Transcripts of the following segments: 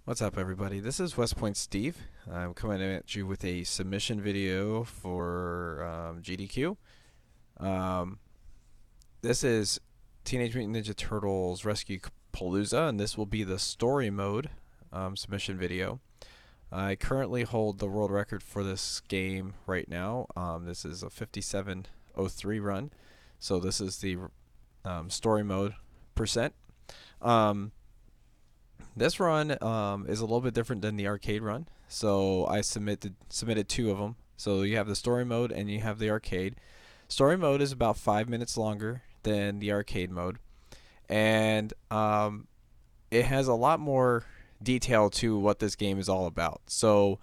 What's up, everybody? This is Westpoint Steve. I'm coming at you with a submission video for GDQ. Um, this is Teenage Mutant Ninja Turtles Rescue-Palooza, and this will be the story mode submission video. I currently hold the world record for this game right now. This is a 57:03 run, so this is the story mode percent. This run is a little bit different than the arcade run. So I submitted two of them. So you have the story mode and you have the arcade. Story mode is about 5 minutes longer than the arcade mode, and it has a lot more detail to what this game is all about. So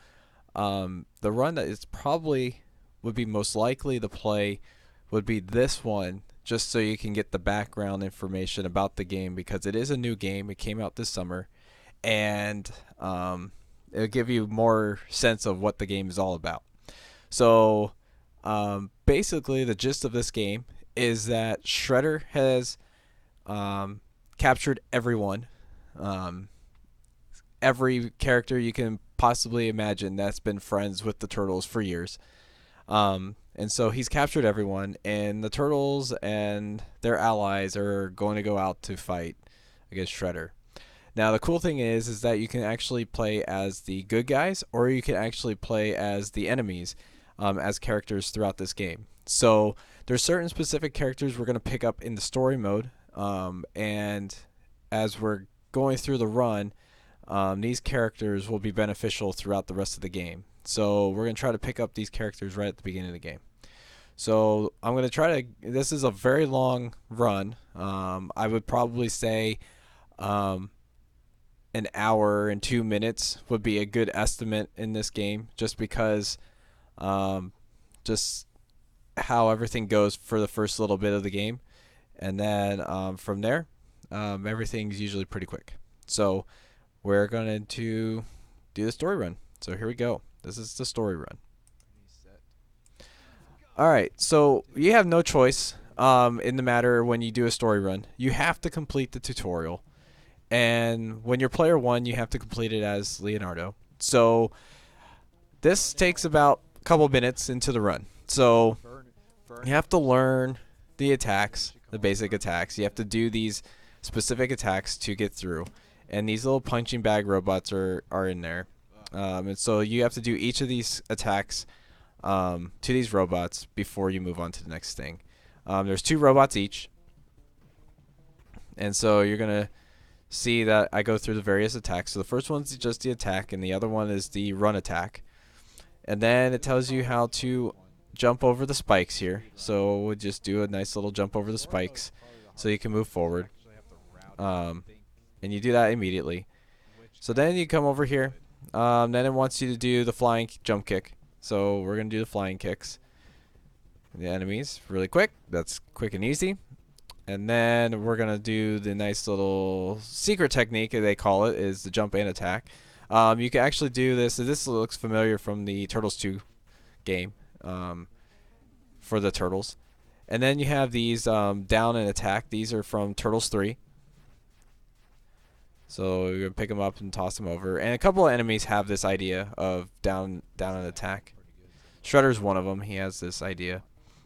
the run that is probably would be most likely to play would be this one, just so you can get the background information about the game, because it is a new game. It came out this summer, and it'll give you more sense of what the game is all about. So basically, the gist of this game is that Shredder has captured everyone, every character you can possibly imagine that's been friends with the Turtles for years. And so he's captured everyone, and the Turtles and their allies are going to go out to fight against Shredder. Now, the cool thing is that you can actually play as the good guys, or you can actually play as the enemies, as characters throughout this game. So there's certain specific characters we're going to pick up in the story mode, and as we're going through the run, these characters will be beneficial throughout the rest of the game. So we're going to try to pick up these characters right at the beginning of the game. So I'm going to try to, this is a very long run. I would probably say an hour and 2 minutes would be a good estimate in this game, just because just how everything goes for the first little bit of the game. And then from there, everything's usually pretty quick. So we're going to do the story run. So here we go. This is the story run. Alright, so you have no choice in the matter when you do a story run. You have to complete the tutorial. And when you're player one, you have to complete it as Leonardo. So this takes about a couple minutes into the run. So you have to learn the attacks, the basic attacks. You have to do these specific attacks to get through. And these little punching bag robots are in there. And so you have to do each of these attacks to these robots before you move on to the next thing. There's two robots each. And so you're going to see that I go through the various attacks. So the first one's just the attack, and the other one is the run attack. And then it tells you how to jump over the spikes here. So we'll just do a nice little jump over the spikes so you can move forward. And you do that immediately. So then you come over here. Then it wants you to do the flying jump kick. So we're going to do the flying kicks. The enemies, really quick. That's quick and easy. And then we're going to do the nice little secret technique, they call it, is the jump and attack. You can actually do this. This looks familiar from the Turtles 2 game for the Turtles. And then you have these down and attack. These are from Turtles 3. So you're going to pick them up and toss them over. And a couple of enemies have this idea of down and attack. Shredder's one of them. He has this idea.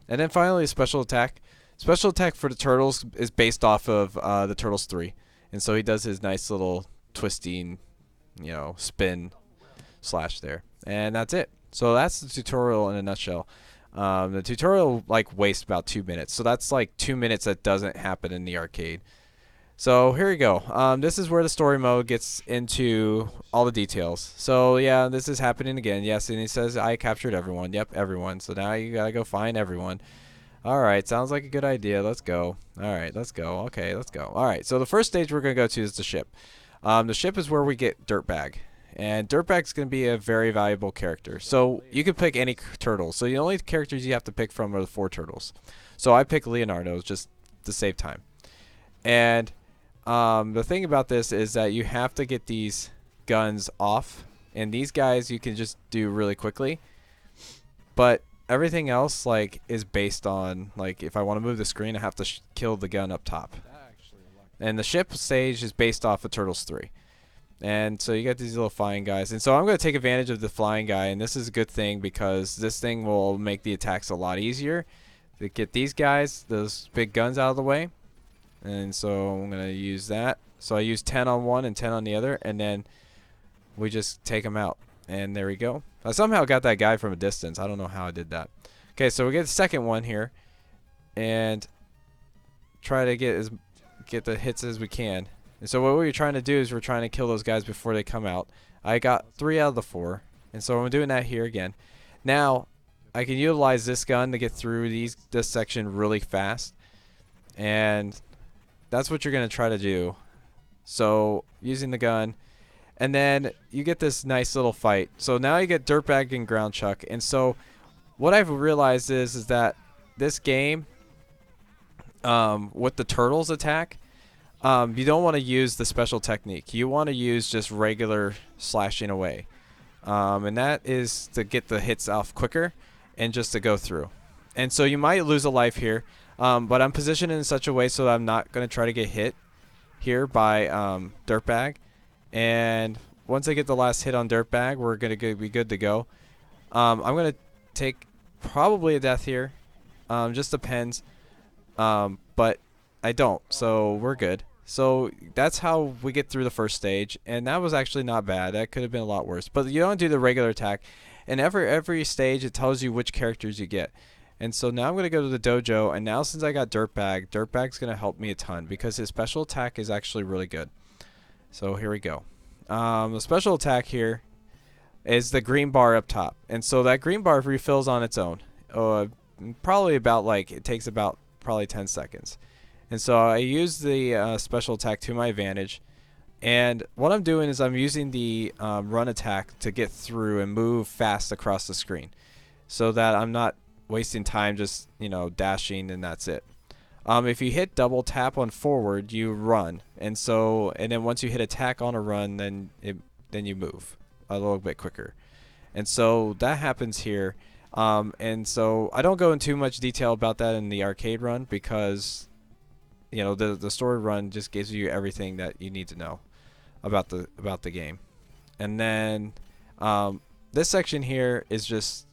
And then finally, special attack. Special attack for the Turtles is based off of the Turtles 3. And so he does his nice little twisting, spin slash there. And that's it. So that's the tutorial in a nutshell. The tutorial wastes about 2 minutes. So that's 2 minutes that doesn't happen in the arcade. So here we go. This is where the story mode gets into all the details. So yeah, this is happening again. Yes, and he says I captured everyone. Yep, everyone. So now you gotta go find everyone. Alright, sounds like a good idea. Let's go. Alright, let's go. Okay, let's go. Alright, so the first stage we're going to go to is the ship. The ship is where we get Dirtbag. And Dirtbag's going to be a very valuable character. So you can pick any turtle. So the only characters you have to pick from are the 4 turtles. So I pick Leonardo just to save time. And the thing about this is that you have to get these guns off. And these guys you can just do really quickly. But everything else is based on if I want to move the screen, I have to kill the gun up top. And the ship stage is based off of Turtles 3. And so you got these little flying guys. And so I'm going to take advantage of the flying guy. And this is a good thing because this thing will make the attacks a lot easier to get these guys, those big guns, out of the way. And so I'm going to use that. So I use 10 on one and 10 on the other. And then we just take them out. And there we go. I somehow got that guy from a distance. I don't know how I did that. Okay, so we get the second one here. And try to get the hits as we can. And so what we're trying to do is we're trying to kill those guys before they come out. I got 3 out of the 4. And so I'm doing that here again. Now, I can utilize this gun to get through this section really fast. And that's what you're going to try to do. So, using the gun. And then you get this nice little fight. So now you get Dirtbag and Ground Chuck. And so what I've realized is that this game, with the turtles attack, you don't want to use the special technique. You want to use just regular slashing away. And that is to get the hits off quicker and just to go through. And so you might lose a life here, but I'm positioned in such a way so that I'm not going to try to get hit here by Dirtbag. And once I get the last hit on Dirtbag, we're going to be good to go. I'm going to take probably a death here. Just depends. But I don't, so we're good. So that's how we get through the first stage, and that was actually not bad. That could have been a lot worse. But you don't do the regular attack, and every stage it tells you which characters you get. And so now I'm going to go to the dojo, and now since I got Dirtbag's going to help me a ton because his special attack is actually really good. So here we go. The special attack here is the green bar up top, and so that green bar refills on its own. Probably about it takes about probably 10 seconds. And so I use the special attack to my advantage. And what I'm doing is I'm using the run attack to get through and move fast across the screen so that I'm not wasting time just, dashing and that's it. If you hit double tap on forward, you run. And then once you hit attack on a run, then you move a little bit quicker. And so that happens here. And so I don't go into too much detail about that in the arcade run because the story run just gives you everything that you need to know about the game. And then this section here is just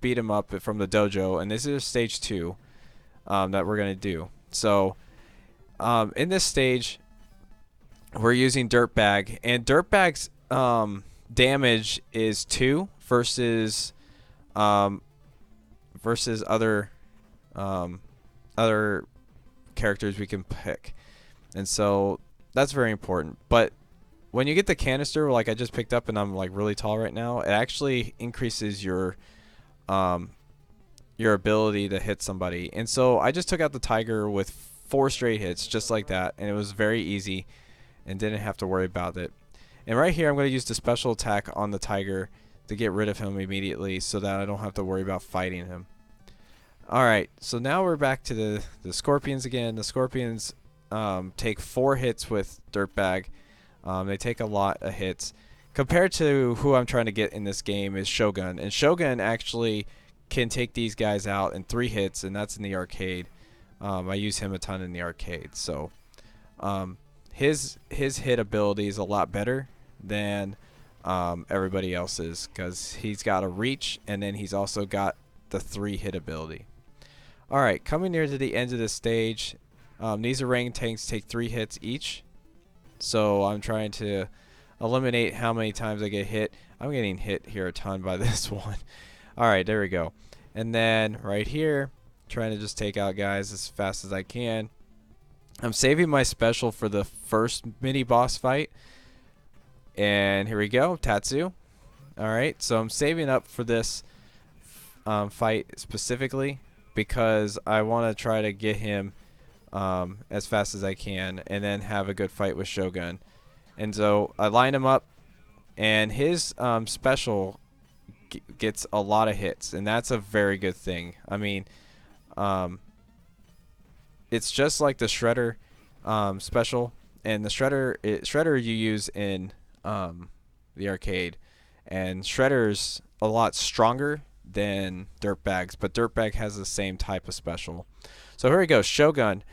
beat 'em up from the dojo, and this is stage 2 that we're gonna do. So in this stage we're using Dirtbag, and Dirtbag's damage is 2 versus other characters we can pick. And so that's very important. But when you get the canister like I just picked up and I'm really tall right now, it actually increases your ability to hit somebody. And so I just took out the tiger with 4 straight hits just like that, and it was very easy and didn't have to worry about it. And right here I'm going to use the special attack on the tiger to get rid of him immediately so that I don't have to worry about fighting him. Alright, so now we're back to the scorpions again. The scorpions take 4 hits with Dirtbag. They take a lot of hits. Compared to who I'm trying to get in this game is Shogun. And Shogun actually can take these guys out in 3 hits, and that's in the arcade. I use him a ton in the arcade. So his hit ability is a lot better than everybody else's because he's got a reach, and then he's also got the 3 hit ability. Alright, coming near to the end of this stage, these orangutans take 3 hits each. So I'm trying to eliminate how many times I get hit. I'm getting hit here a ton by this one. Alright, there we go. And then right here, trying to just take out guys as fast as I can. I'm saving my special for the first mini boss fight. And here we go, Tatsu. Alright, so I'm saving up for this fight specifically because I want to try to get him as fast as I can and then have a good fight with Shogun. And so I line him up, and his special gets a lot of hits, and that's a very good thing. I mean, it's just like the Shredder special, and the Shredder you use in the arcade, and Shredder's a lot stronger than Dirtbag's, but Dirtbag has the same type of special. So here we go, Shogun.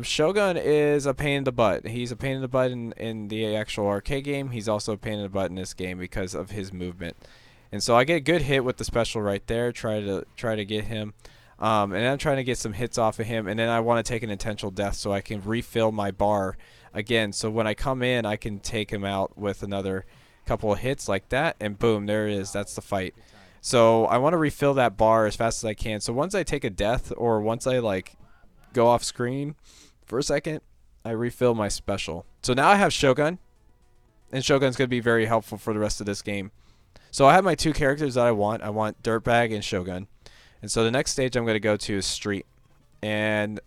Shogun is a pain in the butt. He's a pain in the butt in the actual arcade game. He's also a pain in the butt in this game because of his movement. And so I get a good hit with the special right there. Try to get him. And I'm trying to get some hits off of him. And then I want to take an intentional death so I can refill my bar again. So when I come in, I can take him out with another couple of hits like that. And boom, there it is. That's the fight. So I want to refill that bar as fast as I can. So once I take a death or once I like go off screen for a second, I refill my special. So now I have Shogun, and Shogun's going to be very helpful for the rest of this game. So I have my two characters that I want. I want Dirtbag and Shogun. And so the next stage I'm going to go to is Street. And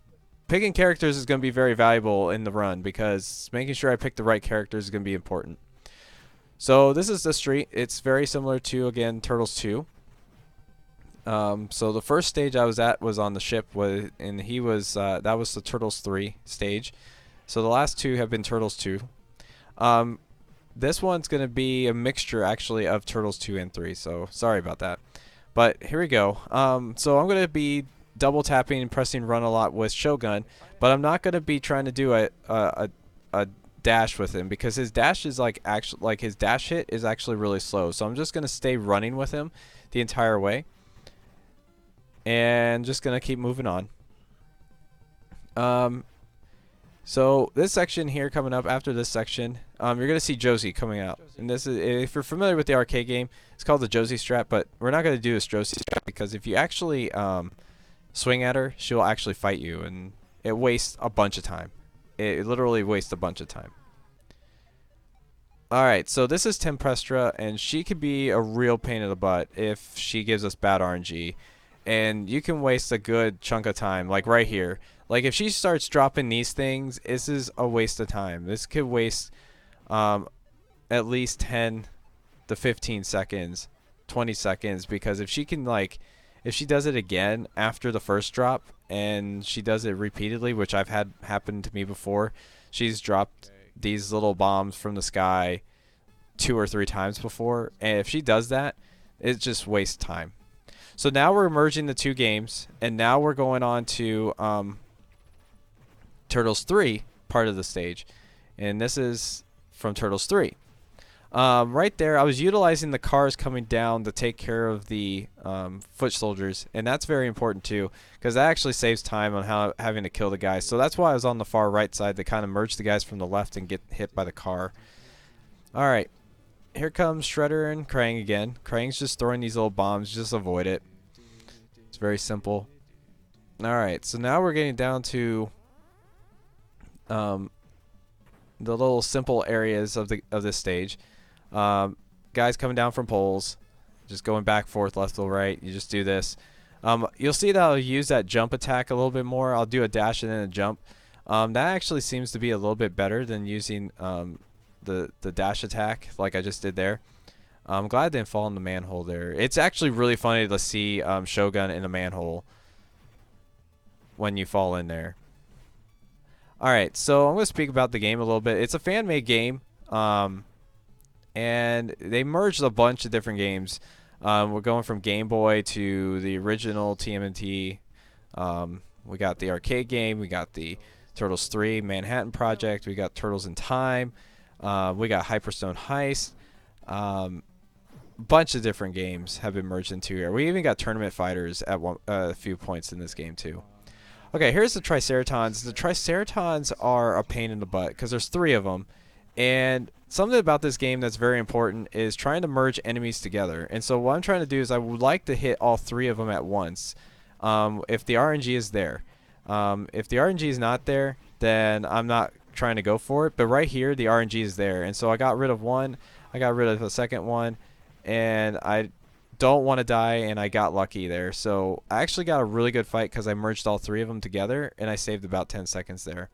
picking characters is going to be very valuable in the run because making sure I pick the right characters is going to be important. So this is the Street. It's very similar to, again, Turtles 2. So the first stage I was at was on the ship, and he was that was the Turtles 3 stage. So the last two have been Turtles 2. This one's going to be a mixture actually of Turtles 2 and 3. So sorry about that. But here we go. So I'm going to be double tapping and pressing run a lot with Shogun, but I'm not going to be trying to do a dash with him because his dash is his dash hit is actually really slow. So I'm just going to stay running with him the entire way. And just gonna keep moving on. So this section here coming up after this section, you're gonna see Josie coming out, and this is, if you're familiar with the arcade game, it's called the Josie strat. But we're not gonna do this Josie strat because if you actually swing at her, she'll actually fight you, and it wastes a bunch of time. It literally wastes a bunch of time. Alright, so this is Tempestra, and she could be a real pain in the butt if she gives us bad RNG. And you can waste a good chunk of time, like right here. Like if she starts dropping these things, this is a waste of time. This could waste at least 10 to 15 seconds, 20 seconds, because if she can if she does it again after the first drop and she does it repeatedly, which I've had happen to me before, she's dropped these little bombs from the sky 2 or 3 times before, and if she does that, it just wastes time. So now we're merging the two games, and now we're going on to Turtles 3 part of the stage, and this is from Turtles 3. Right there, I was utilizing the cars coming down to take care of the foot soldiers, and that's very important too, because that actually saves time on having to kill the guys. So that's why I was on the far right side to kind of merge the guys from the left and get hit by the car. All right, here comes Shredder and Krang again. Krang's just throwing these little bombs, just avoid it. It's very simple. All right, so now we're getting down to the little simple areas of this stage. Guys coming down from poles, just going back, forth, left to right. You just do this. You'll see that I'll use that jump attack a little bit more. I'll do a dash and then a jump. That actually seems to be a little bit better than using the dash attack like I just did there. I'm glad I didn't fall in the manhole there. It's actually really funny to see Shogun in a manhole when you fall in there. Alright, so I'm going to speak about the game a little bit. It's a fan-made game, and they merged a bunch of different games. We're going from Game Boy to the original TMNT. We got the arcade game. We got the Turtles 3 Manhattan Project. We got Turtles in Time. We got Hyperstone Heist. Bunch of different games have been merged into here. We even got Tournament Fighters at a few points in this game too. Okay, here's the Triceratons. The Triceratons are a pain in the butt because there's 3 of them, and something about this game that's very important is trying to merge enemies together. And so what I'm trying to do is I would like to hit all 3 of them at once if the RNG is there. If the RNG is not there, then I'm not trying to go for it. But right here, the RNG is there, and so I got rid of one. I got rid of the second one, and I don't want to die, and I got lucky there. So I actually got a really good fight because I merged all 3 of them together, and I saved about 10 seconds there.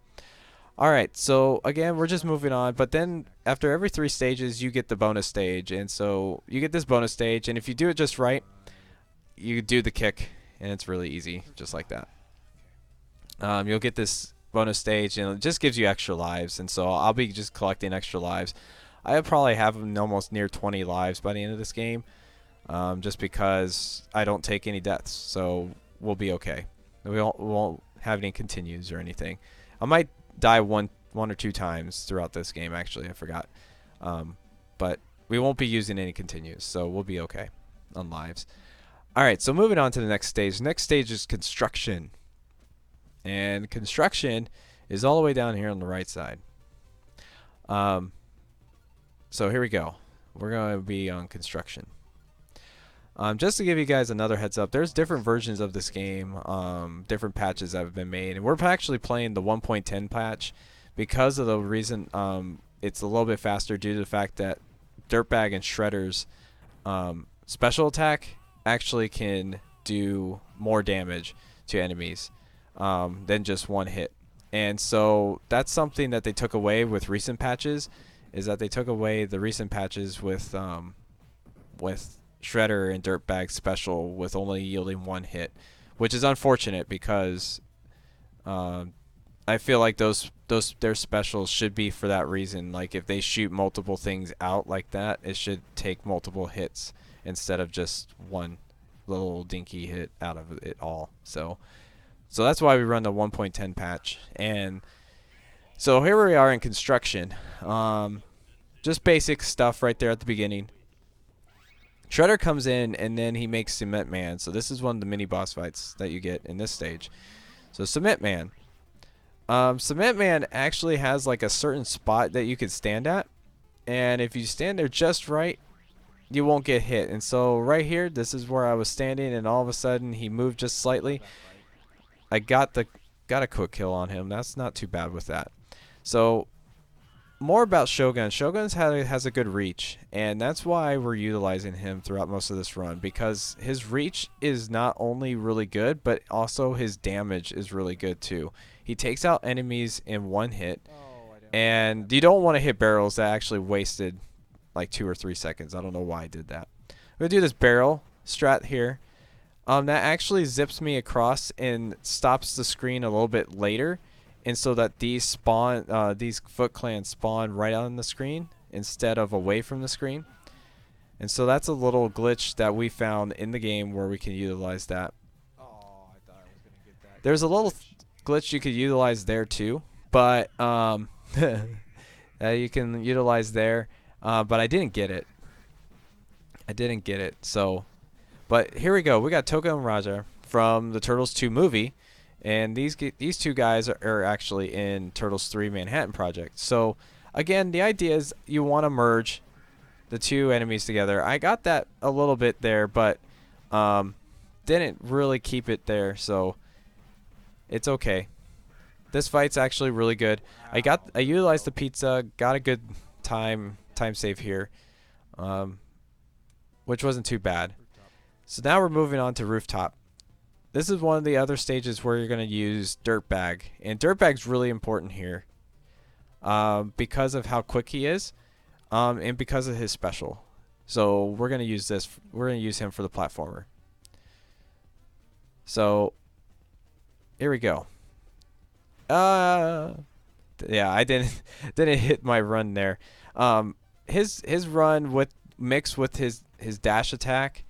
Alright, so again, we're just moving on, but then after every 3 stages, you get the bonus stage, and so you get this bonus stage, and if you do it just right, you do the kick, and it's really easy, just like that. You'll get this bonus stage, and it just gives you extra lives, and so I'll be just collecting extra lives. I'll probably have almost near 20 lives by the end of this game, just because I don't take any deaths, so we'll be okay. We won't have any continues or anything. I might die one or two times throughout this game. Actually, I forgot. But we won't be using any continues, so we'll be okay on lives. All right, so moving on to the next stage. The next stage is construction. And construction is all the way down here on the right side. So here we go. We're going to be on construction. Just to give you guys another heads up, there's different versions of this game, different patches that have been made. And we're actually playing the 1.10 patch because of the reason it's a little bit faster due to the fact that Dirtbag and Shredder's special attack actually can do more damage to enemies than just one hit. And so that's something that they took away with recent patches, is that they took away the recent patches with Shredder and Dirtbag special with only yielding one hit, which is unfortunate because I feel like their specials should be for that reason. Like if they shoot multiple things out like that, it should take multiple hits instead of just one little dinky hit out of it all. So that's why we run the 1.10 patch. And so here we are in construction. Just basic stuff right there at the beginning. Shredder comes in and then he makes Cement Man. So this is one of the mini boss fights that you get in this stage. So Cement Man. Cement Man actually has like a certain spot that you can stand at. And if you stand there just right, you won't get hit. And so right here, this is where I was standing, and all of a sudden he moved just slightly. I got a quick kill on him. That's not too bad with that. So more about Shogun. Shogun has a good reach, and that's why we're utilizing him throughout most of this run, because his reach is not only really good, but also his damage is really good too. He takes out enemies in one hit, and you don't want to hit barrels that actually wasted like 2 or 3 seconds. I don't know why I did that. I'm going to do this barrel strat here. That actually zips me across and stops the screen a little bit later, and so that these Foot Clans spawn right on the screen instead of away from the screen. And so that's a little glitch that we found in the game where we can utilize that. Oh, I thought I was gonna get that. There's a little glitch you could utilize there too, but you can utilize there, but I didn't get it. So, but here we go. We got Toka and Raja from the Turtles 2 movie. And these two guys are actually in Turtles 3 Manhattan Project. So, again, the idea is you want to merge the two enemies together. I got that a little bit there, but didn't really keep it there, so it's okay. This fight's actually really good. I utilized the pizza, got a good time save here, which wasn't too bad. So now we're moving on to Rooftop. This is one of the other stages where you're going to use Dirtbag. And Dirtbag's really important here because of how quick he is and because of his special. So we're going to use this. We're going to use him for the platformer. So here we go. Yeah, I didn't hit my run there. His run mixed with his dash attack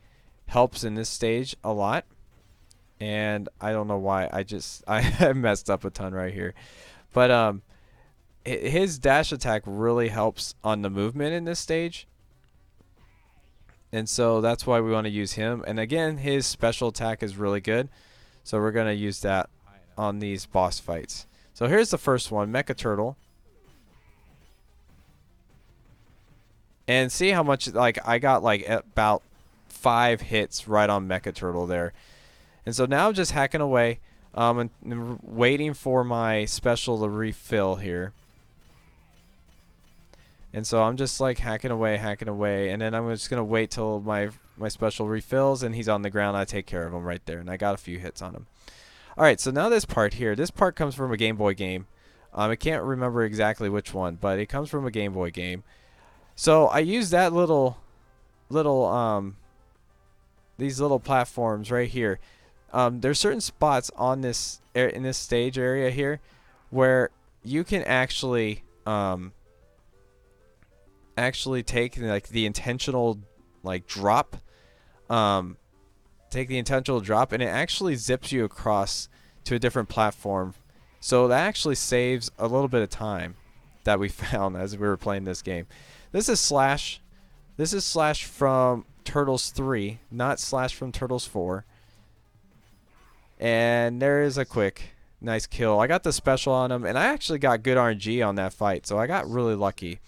helps in this stage a lot. And I don't know why I messed up a ton right here, but his dash attack really helps on the movement in this stage, and so that's why we want to use him. And again, his special attack is really good, so we're gonna use that on these boss fights. So here's the first one, Mecha Turtle, and see how much I got about 5 hits right on Mecha Turtle there. And so now I'm just hacking away and waiting for my special to refill here. And so I'm just hacking away, and then I'm just going to wait till my special refills, and he's on the ground. I take care of him right there, and I got a few hits on him. All right, so now this part here. This part comes from a Game Boy game. I can't remember exactly which one, but it comes from a Game Boy game. So I use that these little platforms right here. There's certain spots on in this stage area here where you can actually take the intentional drop, and it actually zips you across to a different platform So that actually saves a little bit of time that we found as we were playing this game. This is Slash. This is Slash from Turtles 3, not Slash from Turtles 4. And there is a quick, nice kill. I got the special on him, and I actually got good RNG on that fight, so I got really lucky.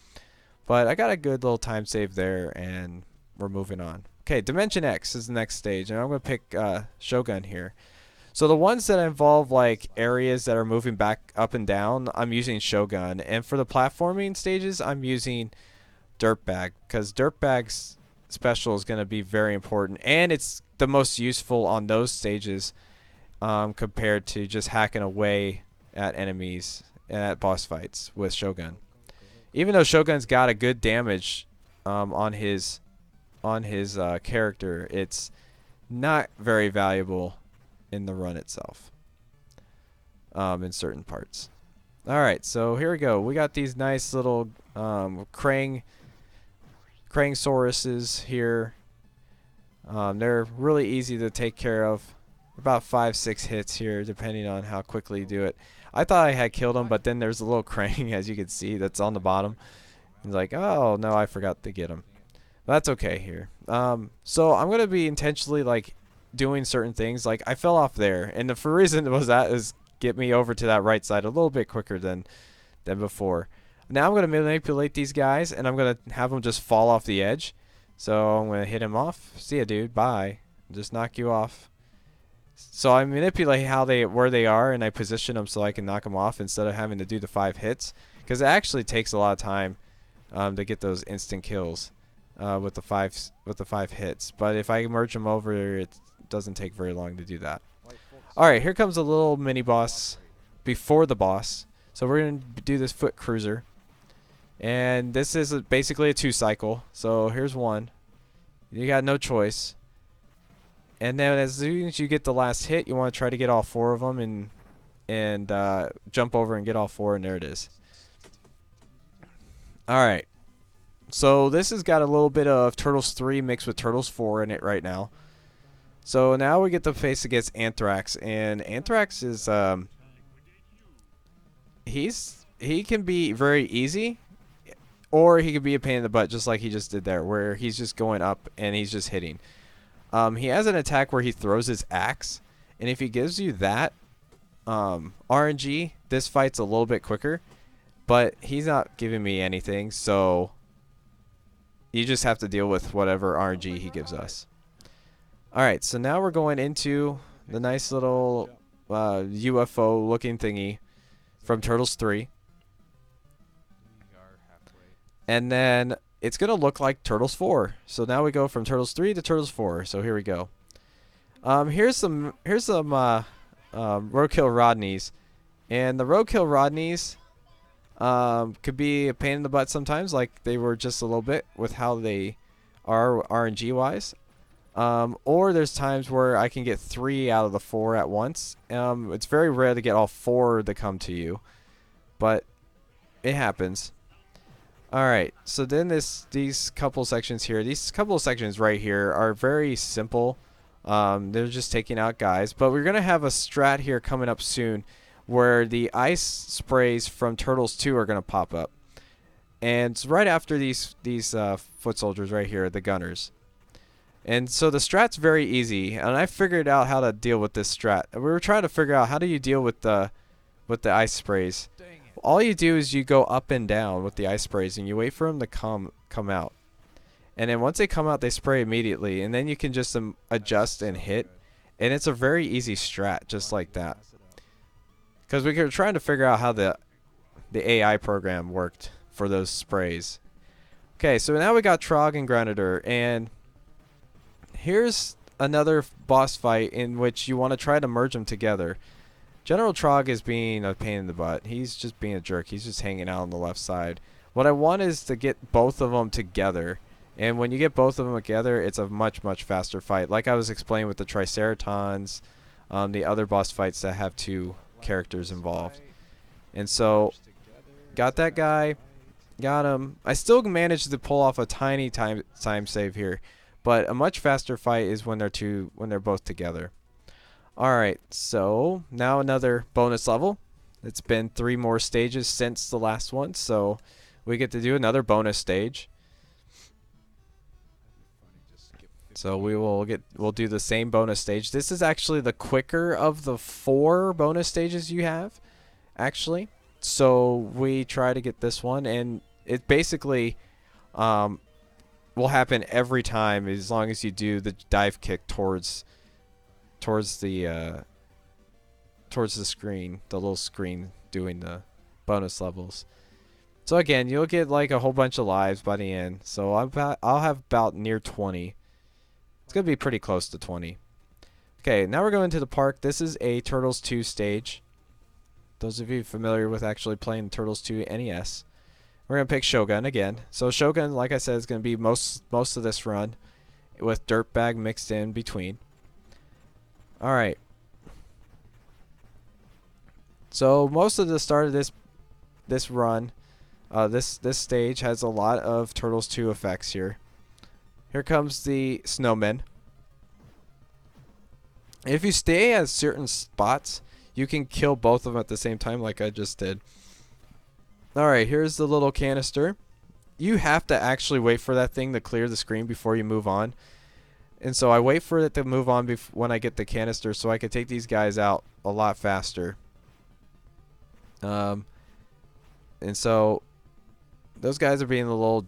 But I got a good little time save there, and we're moving on. Okay, Dimension X is the next stage, and I'm going to pick Shogun here. So the ones that involve like areas that are moving back up and down, I'm using Shogun. And for the platforming stages, I'm using Dirtbag, because Dirtbag's special is going to be very important, and it's the most useful on those stages compared to just hacking away at enemies and at boss fights with Shogun. Even though Shogun's got a good damage on his character, it's not very valuable in the run itself in certain parts. Alright, so here we go. We got these nice little Krangosauruses here. They're really easy to take care of. About 5-6 hits here, depending on how quickly you do it. I thought I had killed him, but then there's a little Krang, as you can see, that's on the bottom. He's like, oh no, I forgot to get him. That's okay here. So I'm gonna be intentionally like doing certain things. Like I fell off there, and the reason was that is get me over to that right side a little bit quicker than before. Now I'm gonna manipulate these guys, and I'm gonna have them just fall off the edge. So I'm gonna hit him off. See ya, dude. Bye. Just knock you off. So I manipulate where they are, and I position them so I can knock them off instead of having to do the 5 hits, because it actually takes a lot of time to get those instant kills with the 5 hits. But if I merge them over, it doesn't take very long to do that. All right, here comes a little mini boss before the boss. So we're gonna do this foot cruiser, and this is basically a 2-cycle. So here's one. You got no choice. And then as soon as you get the last hit, you want to try to get all 4 of them and jump over and get all 4, and there it is. Alright. So this has got a little bit of Turtles 3 mixed with Turtles 4 in it right now. So now we get to face against Anthrax, and Anthrax is he can be very easy, or he can be a pain in the butt, just like he just did there, where he's just going up and he's just hitting. He has an attack where he throws his axe, and if he gives you that RNG, this fight's a little bit quicker, but he's not giving me anything, so you just have to deal with whatever RNG he gives us. Alright, so now we're going into the nice little UFO looking thingy from Turtles 3. And then it's going to look like Turtles 4. So now we go from Turtles 3 to Turtles 4. So here we go. Here's some Roadkill Rodneys. And the Roadkill Rodneys could be a pain in the butt sometimes, like they were just a little bit with how they are RNG wise. Or there's times where I can get 3 out of the 4 at once. It's very rare to get all 4 to come to you, but it happens. Alright, so then these couple sections here, these couple of sections right here are very simple. They're just taking out guys, but we're going to have a strat here coming up soon where the ice sprays from Turtles 2 are going to pop up. And it's right after these foot soldiers right here, the gunners. And so the strat's very easy, and I figured out how to deal with this strat. We were trying to figure out how do you deal with the ice sprays. All you do is you go up and down with the ice sprays, and you wait for them to come out. And then once they come out, they spray immediately, and then you can just adjust and hit. And it's a very easy strat, just like that. Because we were trying to figure out how the AI program worked for those sprays. Okay, so now we got Trog and Granitor, and here's another boss fight in which you want to try to merge them together. General Trog is being a pain in the butt. He's just being a jerk. He's just hanging out on the left side. What I want is to get both of them together. And when you get both of them together, it's a much, much faster fight. Like I was explaining with the Triceratons, the other boss fights that have 2 characters involved. And so, got that guy. Got him. I still managed to pull off a tiny time save here. But a much faster fight is when they're both together. Alright, so now another bonus level. It's been 3 more stages since the last one, so we get to do another bonus stage. So we'll do the same bonus stage. This is actually the quicker of the 4 bonus stages you have, actually. So we try to get this one, and it basically will happen every time as long as you do the dive kick towards the screen, the little screen doing the bonus levels. So again, you'll get like a whole bunch of lives by the end. So I'll have about near 20. It's going to be pretty close to 20. Okay, now we're going to the park. This is a Turtles 2 stage. Those of you familiar with actually playing Turtles 2 NES. We're going to pick Shogun again. So Shogun, like I said, is going to be most of this run with Dirtbag mixed in between. Alright. So most of the start of this run, this stage has a lot of Turtles 2 effects here. Here comes the snowman. If you stay at certain spots, you can kill both of them at the same time like I just did. Alright, here's the little canister. You have to actually wait for that thing to clear the screen before you move on. And so I wait for it to move on when I get the canister so I can take these guys out a lot faster. And so those guys are being a little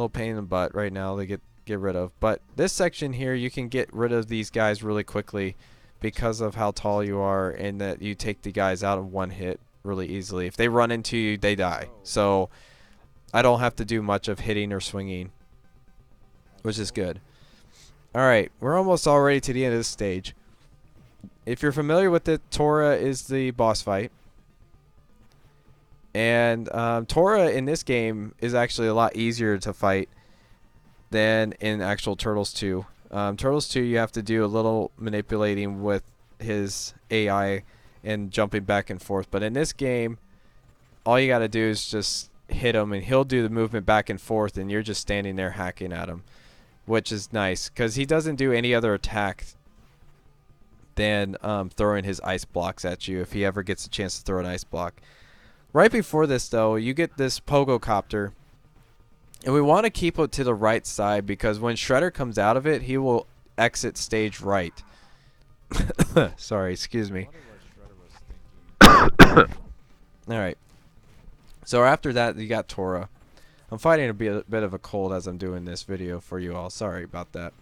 pain in the butt right now. They get rid of. But this section here, you can get rid of these guys really quickly because of how tall you are and that you take the guys out in one hit really easily. If they run into you, they die. So I don't have to do much of hitting or swinging, which is good. Alright, we're almost already to the end of this stage. If you're familiar with it, Tora is the boss fight. And Tora in this game is actually a lot easier to fight than in actual Turtles 2. Turtles 2, you have to do a little manipulating with his AI and jumping back and forth. But in this game, all you got to do is just hit him, and he'll do the movement back and forth, and you're just standing there hacking at him, which is nice because he doesn't do any other attack than throwing his ice blocks at you if he ever gets a chance to throw an ice block. Right before this, though, you get this pogo copter. And we want to keep it to the right side because when Shredder comes out of it, he will exit stage right. Sorry, excuse me. Alright. So after that, you got Tora. I'm fighting a bit of a cold as I'm doing this video for you all. Sorry about that.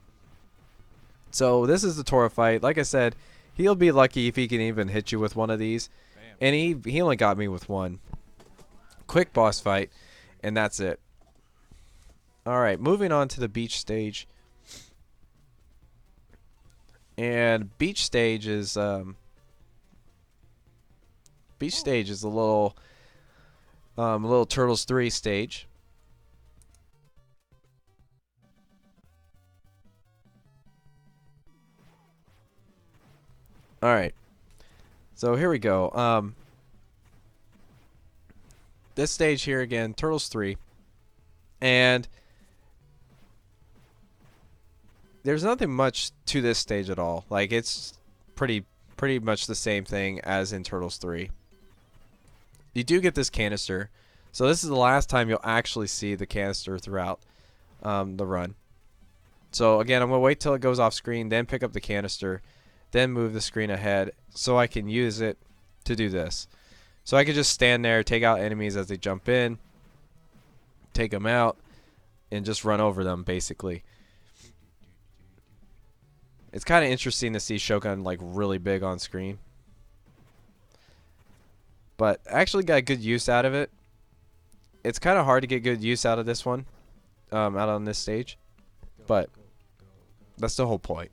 So this is the Tora fight. Like I said, he'll be lucky if he can even hit you with one of these. And he only got me with one. Quick boss fight, and that's it. Alright, moving on to the beach stage. And beach stage is a little Turtles 3 stage. Alright. So here we go. This stage here again, Turtles 3. And there's nothing much to this stage at all. Like, it's pretty much the same thing as in Turtles 3. You do get this canister. So this is the last time you'll actually see the canister throughout the run. So again, I'm going to wait till it goes off screen, then pick up the canister, then move the screen ahead so I can use it to do this. So I can just stand there, take out enemies as they jump in, take them out, and just run over them, basically. It's kind of interesting to see Shogun like really big on screen. But I actually got good use out of it. It's kind of hard to get good use out of this one, out on this stage. But that's the whole point.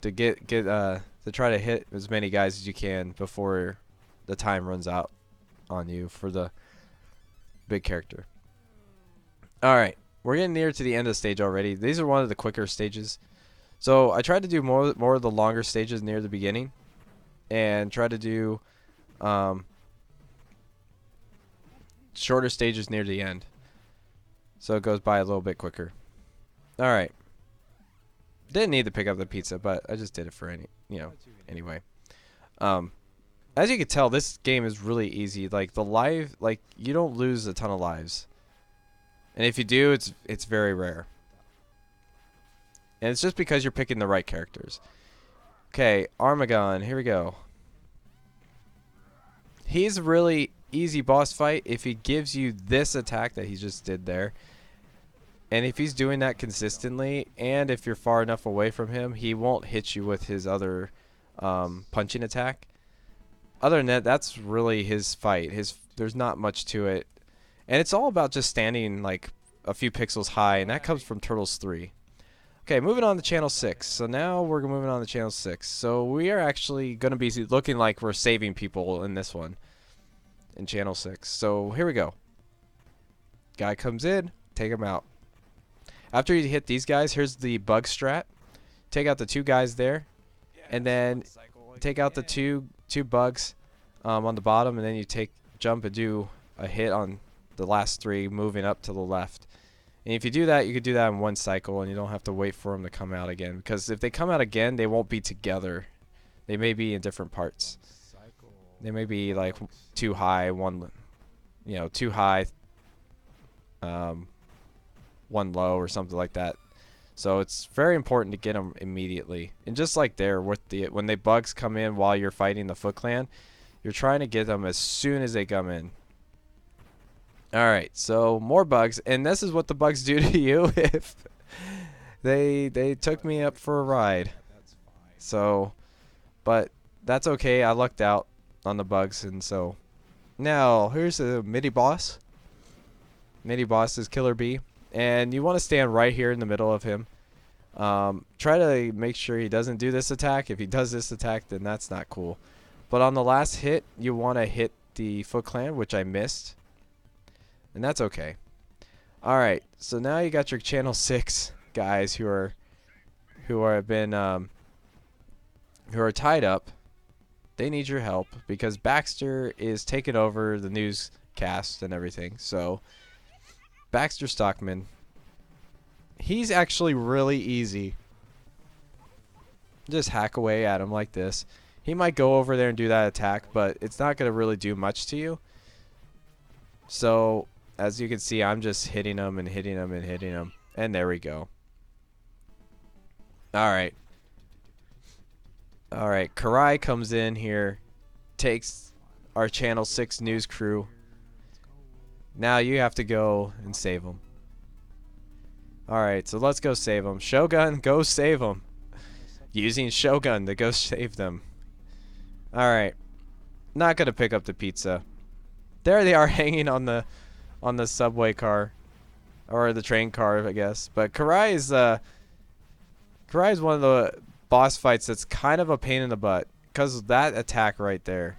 To to try to hit as many guys as you can before the time runs out on you for the big character. Alright, we're getting near to the end of the stage already. These are one of the quicker stages. So I tried to do more of the longer stages near the beginning, and try to do shorter stages near the end, so it goes by a little bit quicker. All right, didn't need to pick up the pizza, but I just did it for anyway. As you can tell, this game is really easy. Like like you don't lose a ton of lives, and if you do, it's very rare. And it's just because you're picking the right characters. Okay, Armagon, here we go. He's a really easy boss fight if he gives you this attack that he just did there. And if he's doing that consistently, and if you're far enough away from him, he won't hit you with his other punching attack. Other than that, that's really his fight. There's not much to it. And it's all about just standing like a few pixels high, and that comes from Turtles 3. Okay, moving on to Channel 6. So now we're moving on to Channel 6. So we are actually going to be looking like we're saving people in this one. In Channel 6. So here we go. Guy comes in, take him out. After you hit these guys, here's the bug strat. Take out the 2 guys there, and then take out the two bugs on the bottom, and then you jump and do a hit on the last 3, moving up to the left. And if you do that, you could do that in one cycle, and you don't have to wait for them to come out again. Because if they come out again, they won't be together. They may be in different parts. They may be like too high, too high, one low or something like that. So it's very important to get them immediately. And just like there, when the bugs come in while you're fighting the Foot Clan, you're trying to get them as soon as they come in. Alright, so more bugs, and this is what the bugs do to you if they took me up for a ride. So, but that's okay, I lucked out on the bugs, and so now here's a mini boss. Mini boss is Killer Bee, and you want to stand right here in the middle of him. Try to make sure he doesn't do this attack. If he does this attack, then that's not cool. But on the last hit, you want to hit the Foot Clan, which I missed. And that's okay. Alright, so now you got your Channel 6 guys who are tied up. They need your help because Baxter is taking over the newscast and everything. So Baxter Stockman, he's actually really easy. Just hack away at him like this. He might go over there and do that attack, but it's not going to really do much to you. So as you can see, I'm just hitting him and hitting him and hitting him. And there we go. Alright. Alright, Karai comes in here, takes our Channel 6 news crew. Now you have to go and save him. Alright, so let's go save him. Shogun, go save him. Using Shogun to go save them. Alright. Not gonna pick up the pizza. There they are hanging on the subway car. Or the train car, I guess. But Karai is one of the boss fights that's kind of a pain in the butt. Because of that attack right there.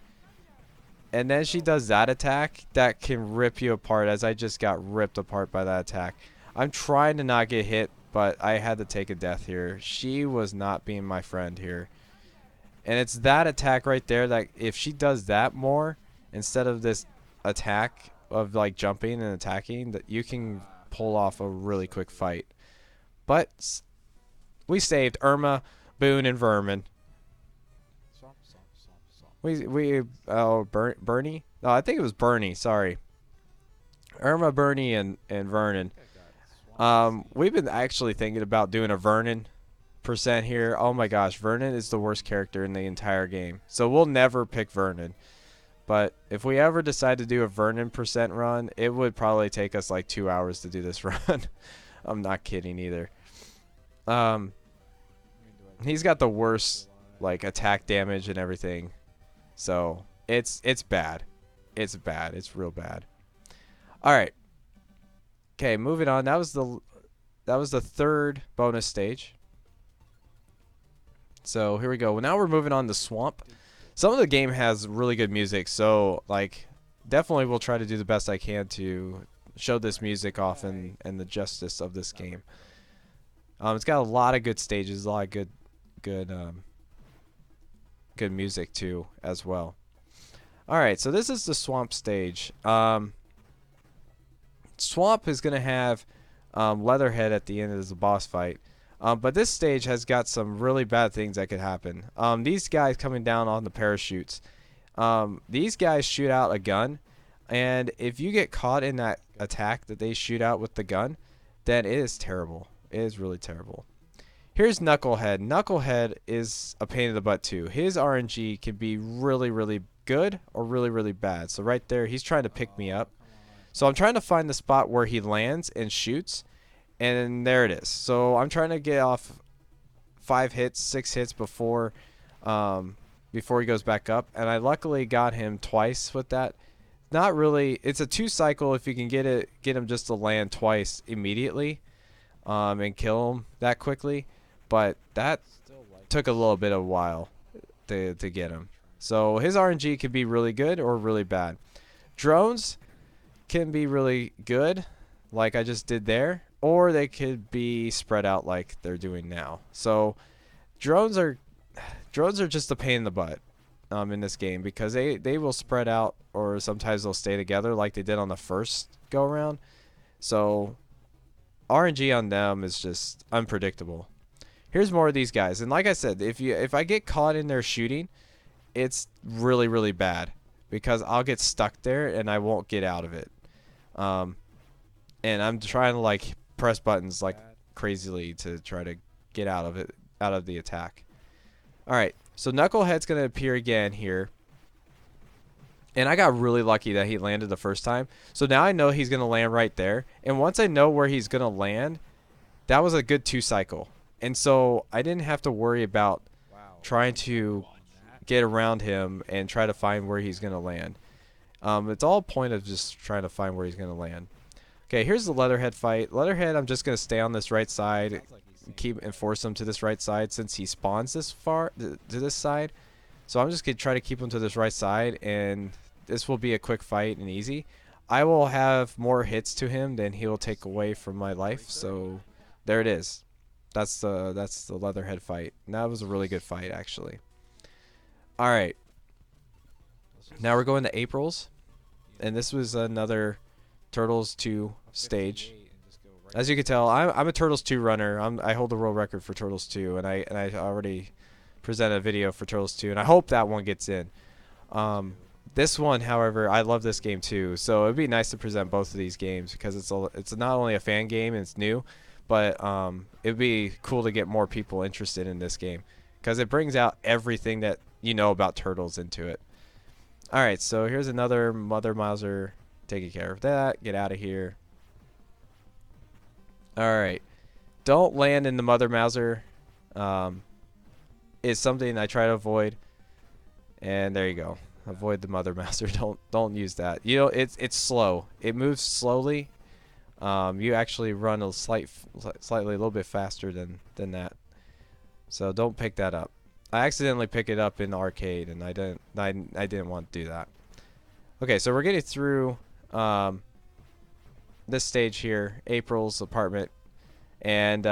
And then she does that attack that can rip you apart, as I just got ripped apart by that attack. I'm trying to not get hit, but I had to take a death here. She was not being my friend here. And it's that attack right there that if she does that more, instead of this attack of like jumping and attacking, that you can pull off a really quick fight. But we saved Irma, Boone, and Vermin. Bernie? No, I think it was Bernie. Sorry, Irma, Bernie, and Vernon. We've been actually thinking about doing a Vernon percent here. Oh my gosh, Vernon is the worst character in the entire game. So we'll never pick Vernon. But if we ever decide to do a Vernon percent run, it would probably take us like 2 hours to do this run. I'm not kidding either. He's got the worst like attack damage and everything. So it's bad. It's bad. It's real bad. All right. Okay, moving on. That was the third bonus stage. So here we go. Now we're moving on to Swamp. Some of the game has really good music, so like definitely will try to do the best I can to show this music off and the justice of this game. It's got a lot of good stages, a lot of good music too as well. All right, so this is the Swamp stage. Swamp is gonna have Leatherhead at the end as a boss fight. But this stage has got some really bad things that could happen. These guys coming down on the parachutes. These guys shoot out a gun, and if you get caught in that attack that they shoot out with the gun, then it is terrible. It is really terrible. Here's Knucklehead. Knucklehead is a pain in the butt too. His RNG can be really, really good or really, really bad. So right there, he's trying to pick me up. So I'm trying to find the spot where he lands and shoots, and there it is. So I'm trying to get off 5 hits, 6 hits before he goes back up, and I luckily got him twice with that. Not really. It's a 2 cycle if you can get him just to land twice immediately, and kill him that quickly. But that took a little bit of a while to get him. So his RNG can be really good or really bad. Drones can be really good, like I just did there, or they could be spread out like they're doing now. So drones are just a pain in the butt in this game, because they will spread out, or sometimes they'll stay together like they did on the first go around. So RNG on them is just unpredictable. Here's more of these guys, and like I said, if I get caught in their shooting, it's really, really bad, because I'll get stuck there and I won't get out of it. And I'm trying to like press buttons like crazily to try to get out of the attack. All right, so Knucklehead's gonna appear again here, and I got really lucky that he landed the first time. So now I know he's gonna land right there, and once I know where he's gonna land, that was a good 2 cycle, and so I didn't have to worry about trying to get around him and try to find where he's gonna land. It's all a point of just trying to find where he's gonna land. Okay, here's the Leatherhead fight. Leatherhead, I'm just gonna stay on this right side, and force him to this right side since he spawns this far to this side. So I'm just gonna try to keep him to this right side, and this will be a quick fight and easy. I will have more hits to him than he will take away from my life. So there it is. That's the Leatherhead fight. And that was a really good fight actually. All right. Now we're going to April's, and this was another Turtles 2 stage. As you can tell, I'm a Turtles 2 runner. I hold the world record for Turtles 2, and I already presented a video for Turtles 2, and I hope that one gets in. This one, however, I love this game too, so it'd be nice to present both of these games, because it's not only a fan game and it's new, but it'd be cool to get more people interested in this game, because it brings out everything that you know about Turtles into it. All right, so here's another Mother Mouser taking care of that. Get out of here. Alright, don't land in the Mother Mouser. Is something I try to avoid, and there you go. Avoid the Mother Mouser. Don't use that. You know, it's slow. It moves slowly. You actually run slightly a little bit faster than that. So don't pick that up. I accidentally picked it up in the arcade, and I didn't want to do that. Okay, so we're getting through this stage here, April's apartment, and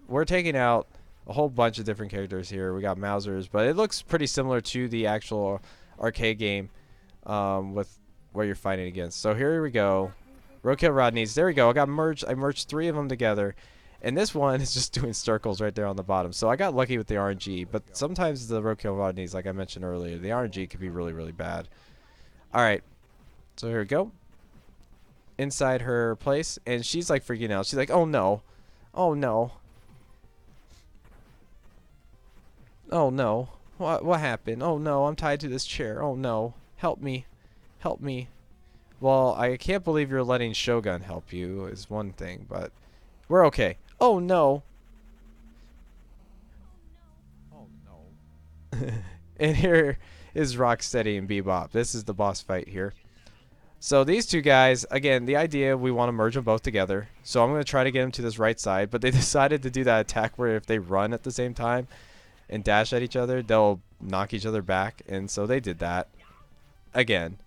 we're taking out a whole bunch of different characters here. We got Mousers, but it looks pretty similar to the actual arcade game, with where you're fighting against. So here we go, Roadkill Rodneys. There we go. I merged 3 of them together, and this one is just doing circles right there on the bottom. So I got lucky with the RNG, but sometimes the Roadkill Rodneys, like I mentioned earlier, the RNG could be really, really bad. All right. So here we go. Inside her place, and she's like freaking out. She's like, "Oh no. Oh no. Oh no. What happened? Oh no, I'm tied to this chair. Oh no. Help me. Help me." Well, I can't believe you're letting Shogun help you is one thing, but we're okay. Oh no. Oh no. And here is Rocksteady and Bebop. This is the boss fight here. So these 2 guys, again, the idea, we want to merge them both together. So I'm going to try to get them to this right side, but they decided to do that attack where if they run at the same time and dash at each other, they'll knock each other back. And so they did that again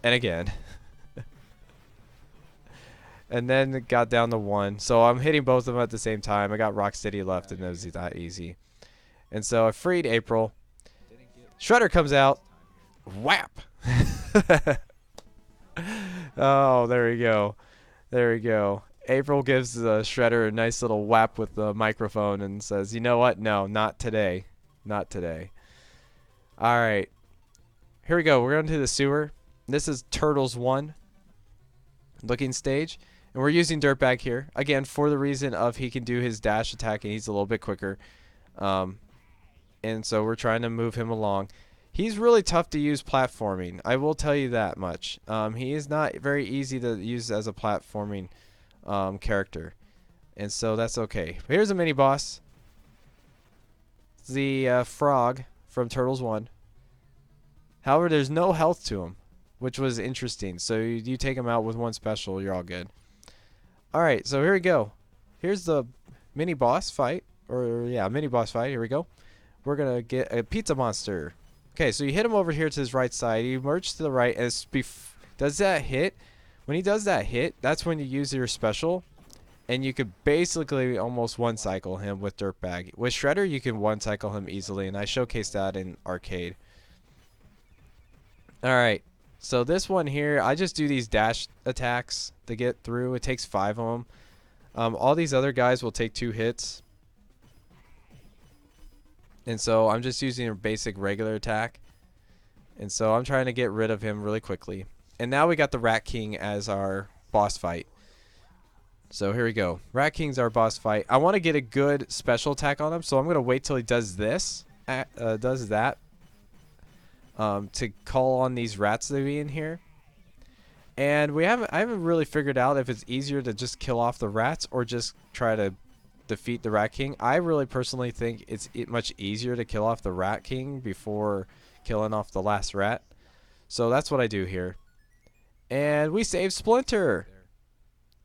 and again. And then it got down to 1. So I'm hitting both of them at the same time. I got Rocksteady left, and it was that easy. And so I freed April. Shredder comes out. Whap! Oh, there we go. There we go. April gives Shredder a nice little whap with the microphone and says, "You know what? No, not today. Not today." All right. Here we go. We're going to the sewer. This is Turtles 1 looking stage. And we're using Dirtbag here. Again, for the reason of he can do his dash attack and he's a little bit quicker. And so we're trying to move him along. He's really tough to use platforming. I will tell you that much. He is not very easy to use as a platforming character. And so that's okay. Here's a mini boss. The frog from Turtles 1. However, there's no health to him, which was interesting. So you take him out with one special, you're all good. Alright, so here we go. Here's the mini boss fight. Or, yeah, mini boss fight. Here we go. We're going to get a pizza monster. Okay, so you hit him over here to his right side. You merge to the right. And does that hit? When he does that hit, that's when you use your special. And you could basically almost one-cycle him with Dirtbag. With Shredder, you can one-cycle him easily. And I showcased that in Arcade. Alright, so this one here, I just do these dash attacks to get through. It takes 5 of them. All these other guys will take 2 hits. And so I'm just using a basic regular attack. And so I'm trying to get rid of him really quickly. And now we got the Rat King as our boss fight. So here we go. Rat King's our boss fight. I want to get a good special attack on him, so I'm going to wait till he does this. Does that. To call on these rats to be in here. And I haven't really figured out if it's easier to just kill off the rats or just try to defeat the Rat King. I really personally think it's much easier to kill off the Rat King before killing off the last rat. So that's what I do here. And we save Splinter.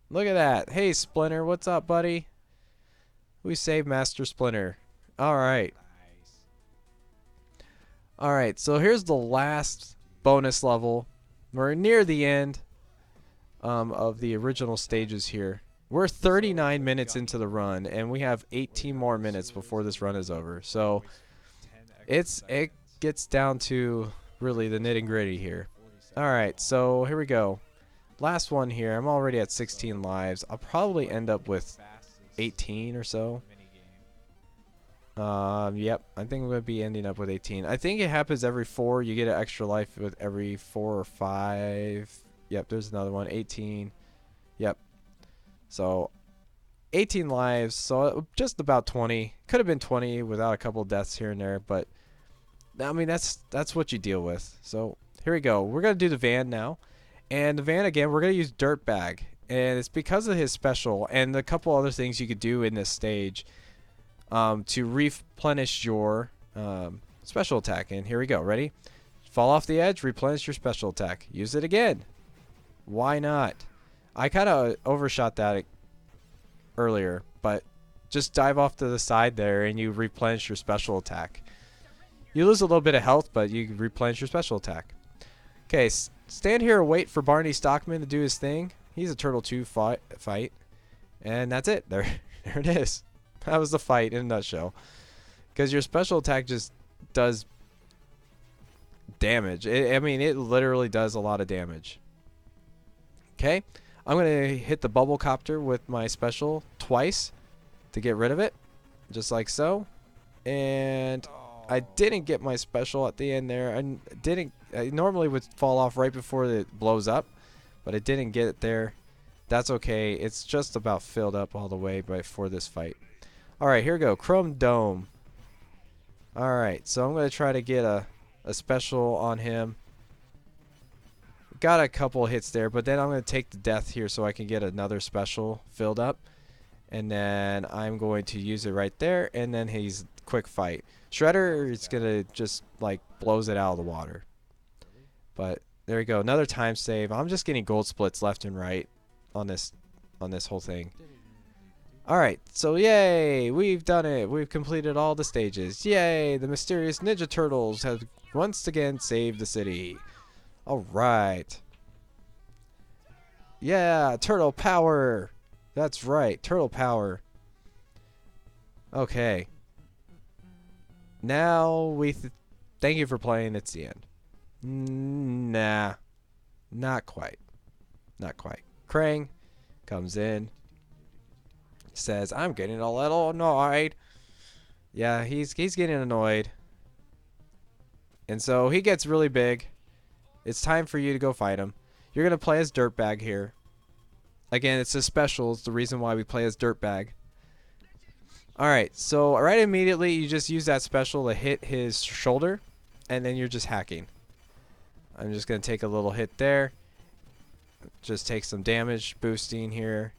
Look at that. Hey, Splinter, what's up, buddy? We saved Master Splinter. All right. Alright, so here's the last bonus level. We're near the end of the original stages here. We're 39 minutes into the run, and we have 18 more minutes before this run is over. So it gets down to really the nitty gritty here. Alright, so here we go. Last one here. I'm already at 16 lives. I'll probably end up with 18 or so. Yep, I think we're going to be ending up with 18. I think it happens every 4. You get an extra life with every 4 or 5. Yep, there's another one. 18. Yep. So, 18 lives. So, just about 20. Could have been 20 without a couple deaths here and there. But, I mean, that's what you deal with. So, here we go. We're going to do the van now. And the van, again, we're going to use Dirtbag. And it's because of his special and a couple other things you could do in this stage. To replenish your special attack. And here we go. Ready? Fall off the edge, replenish your special attack. Use it again. Why not? I kind of overshot that earlier, but just dive off to the side there and you replenish your special attack. You lose a little bit of health, but you replenish your special attack. Okay, stand here and wait for Barney Stockman to do his thing. He's a Turtle 2 fight. And that's it. There it is. That was the fight in a nutshell. Because your special attack just does damage. I mean, it literally does a lot of damage. Okay. I'm going to hit the bubble copter with my special twice to get rid of it. Just like so. And I didn't get my special at the end there. I normally would fall off right before it blows up. But I didn't get it there. That's okay. It's just about filled up all the way before this fight. Alright, here we go. Chrome Dome. Alright, so I'm going to try to get a special on him. Got a couple hits there, but then I'm going to take the death here so I can get another special filled up. And then I'm going to use it right there, and then he's quick fight. Shredder is going to just, like, blows it out of the water. But there we go. Another time save. I'm just getting gold splits left and right on this whole thing. Alright, so yay, we've done it. We've completed all the stages. Yay, the mysterious Ninja Turtles have once again saved the city. Alright. Yeah, turtle power. That's right, turtle power. Okay. Now thank you for playing. It's the end. Nah. Not quite. Not quite. Krang comes in. Says, I'm getting a little annoyed. Yeah, he's getting annoyed. And so he gets really big. It's time for you to go fight him. You're going to play as Dirtbag here. Again, it's a special. It's the reason why we play as Dirtbag. Alright, so right immediately you just use that special to hit his shoulder. And then you're just hacking. I'm just going to take a little hit there. Just take some damage boosting here.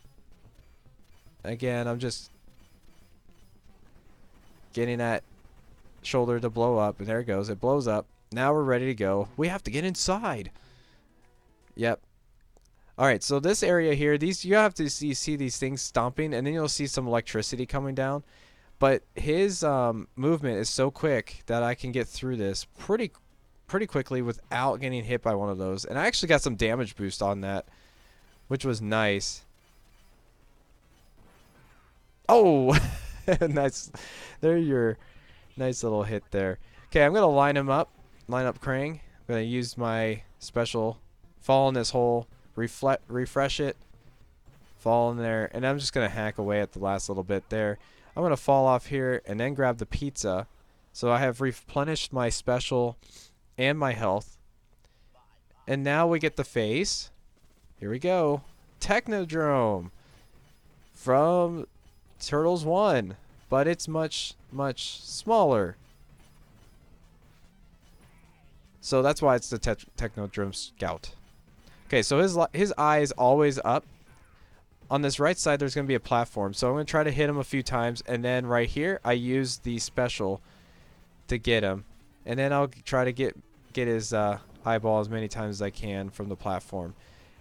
Again, I'm just getting that shoulder to blow up. And there it goes. It blows up. Now we're ready to go. We have to get inside. Yep. Alright, so this area here, you have to see these things stomping, and then you'll see some electricity coming down. But his movement is so quick that I can get through this pretty quickly without getting hit by one of those. And I actually got some damage boost on that, which was nice. Oh! Nice. There's your nice little hit there. Okay, I'm going to line him up. Line up Krang. I'm going to use my special. Fall in this hole. Refresh it. Fall in there. And I'm just going to hack away at the last little bit there. I'm going to fall off here and then grab the pizza. So I have replenished my special and my health. And now we get the face. Here we go. Technodrome. From Turtles 1. But it's much, much smaller. So that's why it's the Technodrome Scout. Okay, so his eye is always up. On this right side, there's going to be a platform. So I'm going to try to hit him a few times. And then right here, I use the special to get him. And then I'll try to get his eyeball as many times as I can from the platform.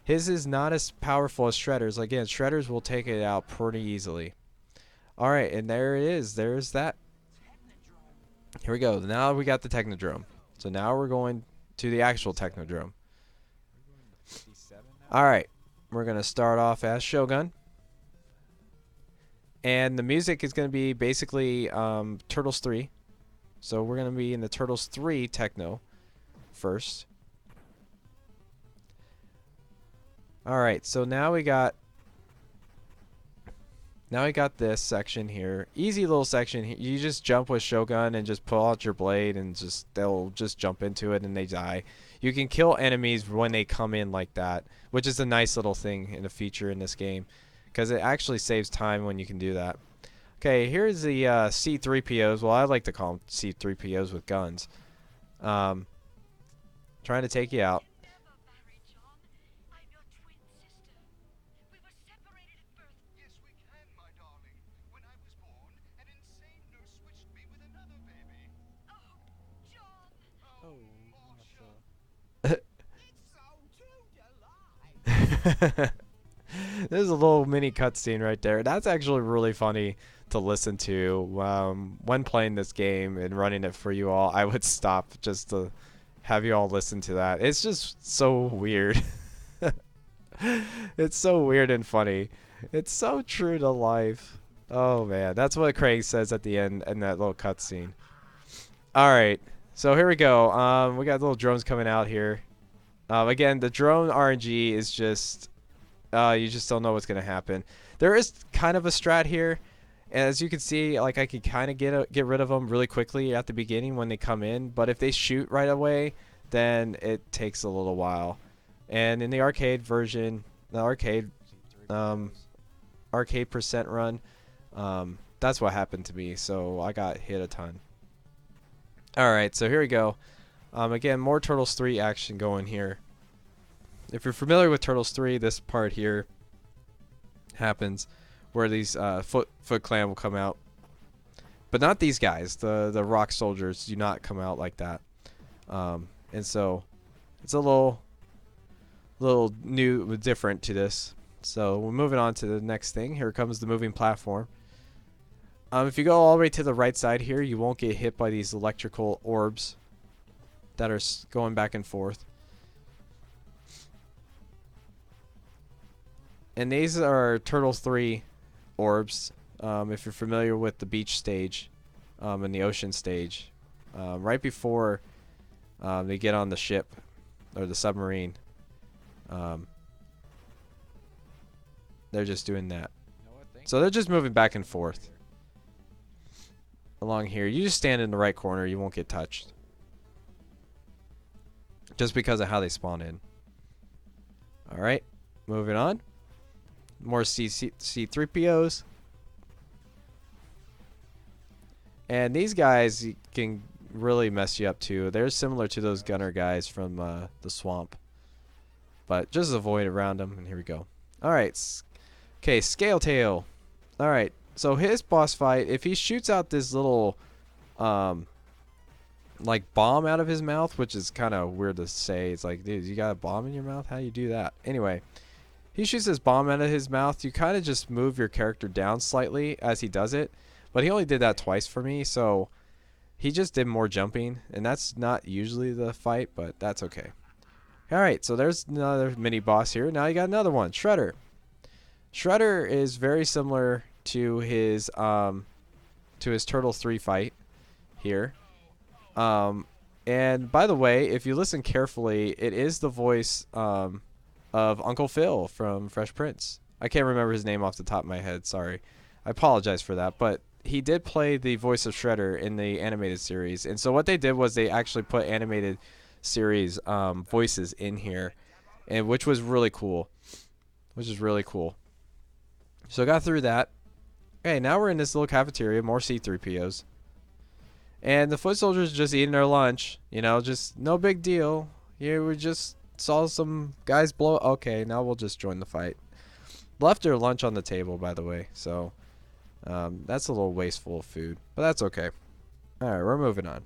His is not as powerful as Shredder's. Again, Shredder's will take it out pretty easily. Alright, and there it is. There's that. Here we go. Now we got the Technodrome. So now we're going to the actual Technodrome. Alright, we're going to start off as Shogun. And the music is going to be basically Turtles 3. So we're going to be in the Turtles 3 Techno first. Alright, so now we got this section here. Easy little section. You just jump with Shogun and just pull out your blade and they'll just jump into it and they die. You can kill enemies when they come in like that, which is a nice little thing and a feature in this game because it actually saves time when you can do that. Okay, here's the C3POs. Well, I like to call them C3POs with guns. Trying to take you out. There's a little mini cutscene right there. That's actually really funny to listen to. When playing this game and running it for you all, I would stop just to have you all listen to that. It's just so weird. It's so weird and funny. It's so true to life. Oh man, that's what Craig says at the end in that little cutscene. All right, so here we go. We got little drones coming out here. Again, the drone RNG is just, you just don't know what's going to happen. There is kind of a strat here. As you can see, like I can kind of get rid of them really quickly at the beginning when they come in. But if they shoot right away, then it takes a little while. And in the arcade version, the arcade percent run, that's what happened to me. So I got hit a ton. Alright, so here we go. Again, more Turtles 3 action going here. If you're familiar with Turtles 3, this part here happens where these Foot Clan will come out. But not these guys. The rock soldiers do not come out like that. And so it's a little new, different to this. So we're moving on to the next thing. Here comes the moving platform. If you go all the way to the right side here, you won't get hit by these electrical orbs that are going back and forth. And these are Turtles 3 orbs. If you're familiar with the beach stage and the ocean stage, right before they get on the ship or the submarine, they're just doing that. So they're just moving back and forth along here. You just stand in the right corner, you won't get touched. just because of how they spawn in. All right, moving on. More C3POs. And these guys can really mess you up too. They're similar to those gunner guys from the swamp. But just avoid around them. And here we go. Alright. Okay, Scale Tail. Alright. So his boss fight, if he shoots out this little like bomb out of his mouth, which is kind of weird to say. It's like, dude, you got a bomb in your mouth? How do you do that? Anyway, he shoots this bomb out of his mouth. You kind of just move your character down slightly as he does it. But he only did that twice for me, so he just did more jumping. And that's not usually the fight, but that's okay. Alright, so there's another mini boss here. Now you got another one, Shredder. Shredder is very similar to his Turtle 3 fight here. And by the way, if you listen carefully, it is the voice of Uncle Phil from Fresh Prince. I can't remember his name off the top of my head, sorry. I apologize for that, but he did play the voice of Shredder in the animated series. And so what they did was they actually put animated series voices in here, and which was really cool. So I got through that. Okay, now we're in this little cafeteria, more C3POs. And the foot soldiers just eating their lunch, you know, just no big deal. Here we just saw some guys blow. Okay, now we'll just join the fight. Left their lunch on the table, by the way, so that's a little wasteful of food, but that's okay. Alright, we're moving on.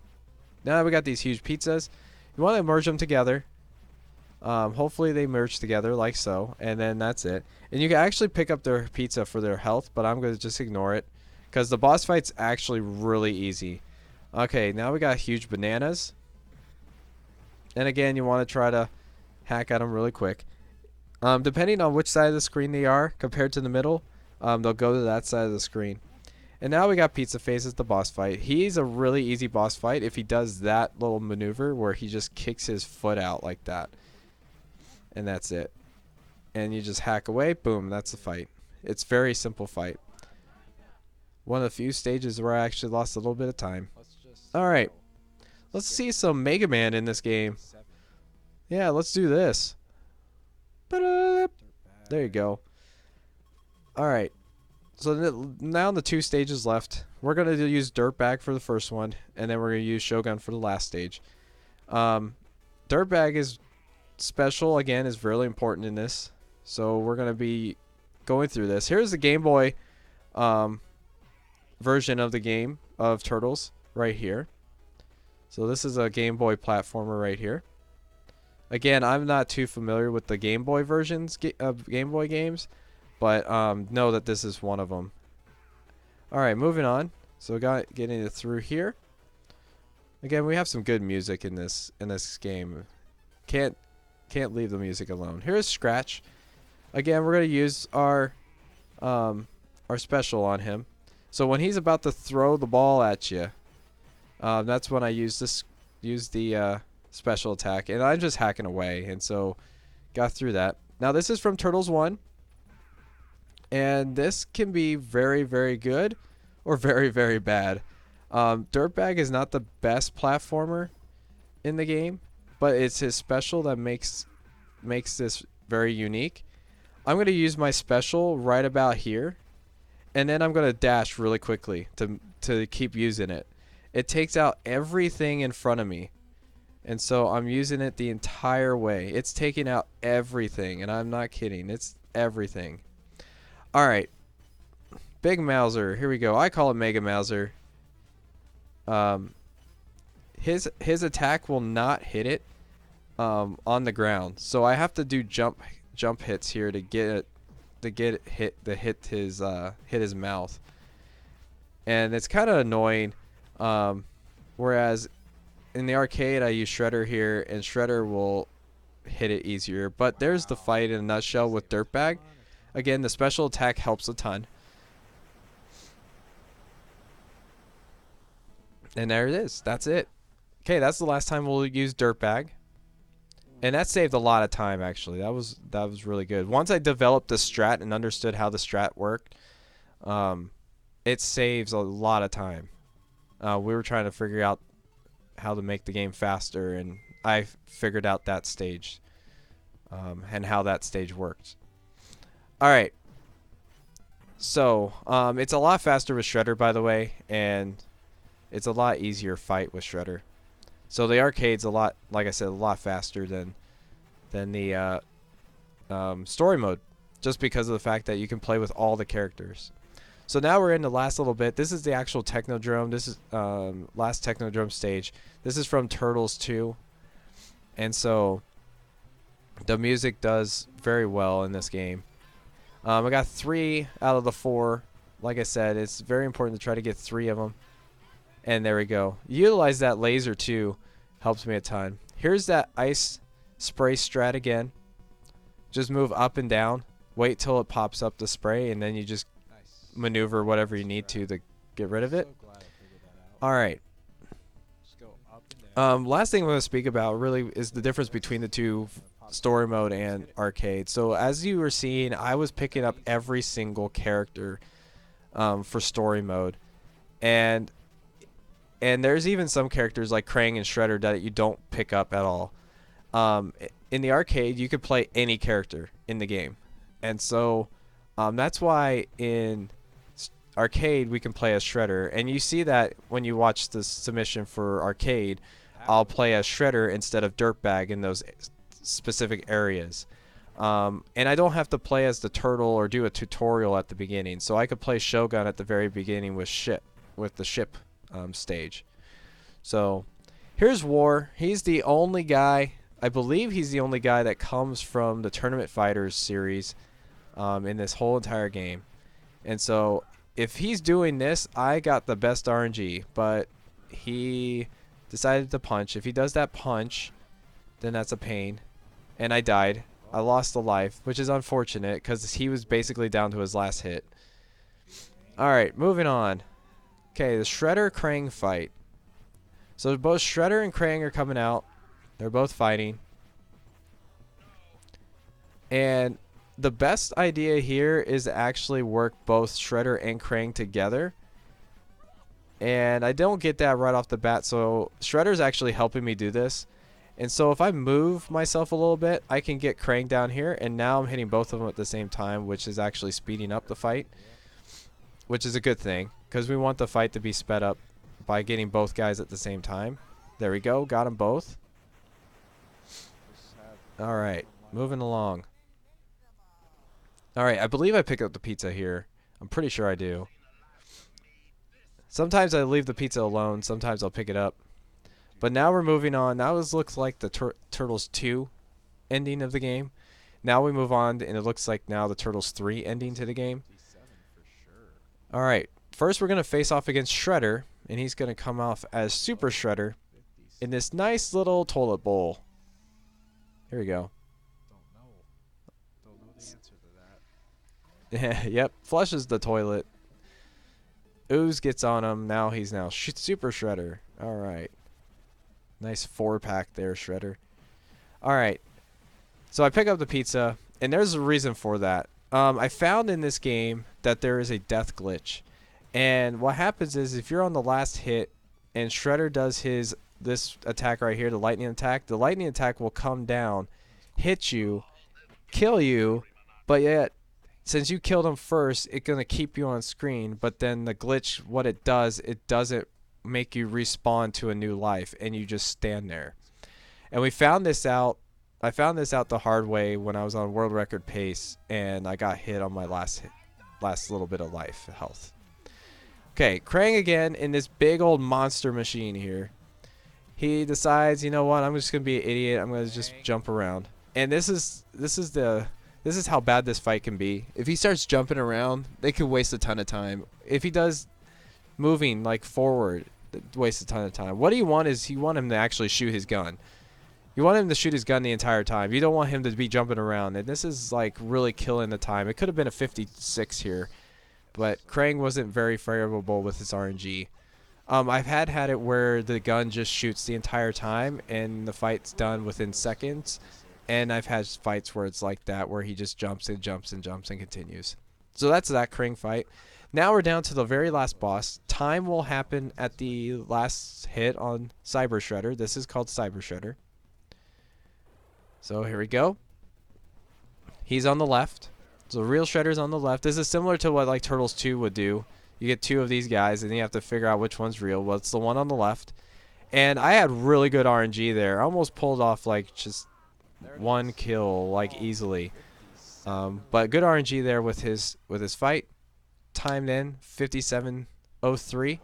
Now we got these huge pizzas. You want to merge them together. Hopefully they merge together like so, and then that's it. And you can actually pick up their pizza for their health, but I'm going to just ignore it because the boss fight's actually really easy. Okay, now we got huge bananas. And again, you want to try to hack at them really quick. Depending on which side of the screen they are compared to the middle, they'll go to that side of the screen. And now we got Pizza Face as the boss fight. He's a really easy boss fight if he does that little maneuver where he just kicks his foot out like that. And that's it. And you just hack away, boom, that's the fight. It's very simple fight. One of the few stages where I actually lost a little bit of time. Alright, let's see some Mega Man in this game. Yeah, let's do this. There you go. Alright, so now the 2 stages left. We're going to use Dirtbag for the first one, and then we're going to use Shogun for the last stage. Dirtbag is special, again, is really important in this. So we're going to be going through this. Here's the Game Boy version of the game of Turtles right here. So this is a Game Boy platformer right here. Again, I'm not too familiar with the Game Boy versions of Game Boy games, but know that this is one of them. Alright, moving on. So we got getting it through here. Again, we have some good music in this game. Can't leave the music alone. Here's Scratch. Again, we're gonna use our special on him. So when he's about to throw the ball at you, that's when I use the special attack, and I'm just hacking away, and so got through that. Now this is from Turtles 1, and this can be very, very good or very, very bad. Dirtbag is not the best platformer in the game, but it's his special that makes this very unique. I'm going to use my special right about here, and then I'm going to dash really quickly to keep using it. It takes out everything in front of me, and so I'm using it the entire way. It's taking out everything, and I'm not kidding. It's everything. Alright, Big Mouser, here we go. I call it Mega Mouser. His attack will not hit it on the ground, so I have to do jump hits here to get it hit his mouth, and it's kind of annoying. Whereas in the arcade I use Shredder here, and Shredder will hit it easier. But there's the fight in a nutshell with Dirtbag. Again, the special attack helps a ton. And there it is. That's it. Okay, that's the last time we'll use Dirtbag. And that saved a lot of time, actually. That was really good. Once I developed the strat and understood how the strat worked, it saves a lot of time. We were trying to figure out how to make the game faster, and I figured out that stage and how that stage worked. All right. So it's a lot faster with Shredder, by the way, and it's a lot easier fight with Shredder. So the arcade's a lot, like I said, a lot faster than the story mode, just because of the fact that you can play with all the characters. So now we're in the last little bit. This is the actual Technodrome. This is last Technodrome stage. This is from Turtles 2. And so the music does very well in this game. I got 3 out of the 4. Like I said, it's very important to try to get 3 of them. And there we go. Utilize that laser too. Helps me a ton. Here's that ice spray strat again. Just move up and down. Wait till it pops up the spray, and then you just maneuver whatever you need to get rid of it. Alright. Last thing I'm going to speak about really is the difference between the two, story mode and arcade. So as you were seeing, I was picking up every single character for story mode. And there's even some characters like Krang and Shredder that you don't pick up at all. In the arcade, you could play any character in the game. And so that's why in arcade we can play as Shredder. And you see that when you watch the submission for arcade, I'll play as Shredder instead of Dirtbag in those specific areas. And I don't have to play as the turtle or do a tutorial at the beginning. So I could play Shogun at the very beginning with the ship stage. So here's War. He's the only guy, I believe he's the only guy that comes from the Tournament Fighters series in this whole entire game. And so if he's doing this, I got the best RNG, but he decided to punch. If he does that punch, then that's a pain. And I died. I lost a life, which is unfortunate because he was basically down to his last hit. Alright, moving on. Okay, the Shredder Krang fight. So both Shredder and Krang are coming out. They're both fighting. And the best idea here is to actually work both Shredder and Krang together. And I don't get that right off the bat, so Shredder's actually helping me do this. And so if I move myself a little bit, I can get Krang down here, and now I'm hitting both of them at the same time, which is actually speeding up the fight, which is a good thing, because we want the fight to be sped up by getting both guys at the same time. There we go, got them both. Alright, moving along. Alright, I believe I pick up the pizza here. I'm pretty sure I do. Sometimes I leave the pizza alone, sometimes I'll pick it up. But now we're moving on. Now this looks like the Turtles 2 ending of the game. Now we move on, and it looks like now the Turtles 3 ending to the game. Alright, first we're going to face off against Shredder, and he's going to come off as Super Shredder in this nice little toilet bowl. Here we go. Don't know the answer to that. Yep, flushes the toilet. Ooze gets on him. Now he's Super Shredder. Alright. Nice 4-pack there, Shredder. Alright. So I pick up the pizza, and there's a reason for that. I found in this game that there is a death glitch. And what happens is if you're on the last hit and Shredder does this attack right here, the lightning attack will come down, hit you, kill you, but yet since you killed him first, it's going to keep you on screen. But then the glitch, what it does, it doesn't make you respawn to a new life, and you just stand there. And we found this out. I found this out the hard way when I was on world record pace, and I got hit on my last little bit of health. Okay, Krang again in this big old monster machine here. He decides, you know what? I'm just gonna be an idiot. I'm gonna just jump around. And this is how bad this fight can be. If he starts jumping around, they could waste a ton of time. If he does moving like forward, waste a ton of time. What you want is you want him to actually shoot his gun. You want him to shoot his gun the entire time. You don't want him to be jumping around. And this is like really killing the time. It could have been a 56 here, but Krang wasn't very favorable with his RNG. I've had it where the gun just shoots the entire time and the fight's done within seconds. And I've had fights where it's like that, where he just jumps and jumps and jumps and continues. So that's that Krang fight. Now we're down to the very last boss. Time will happen at the last hit on Cyber Shredder. This is called Cyber Shredder. So here we go. He's on the left. So real Shredder's on the left. This is similar to what like Turtles 2 would do. You get two of these guys, and you have to figure out which one's real. Well, it's the one on the left. And I had really good RNG there. I almost pulled off like just one kill like easily. But good RNG there with his fight. Timed in 57:03.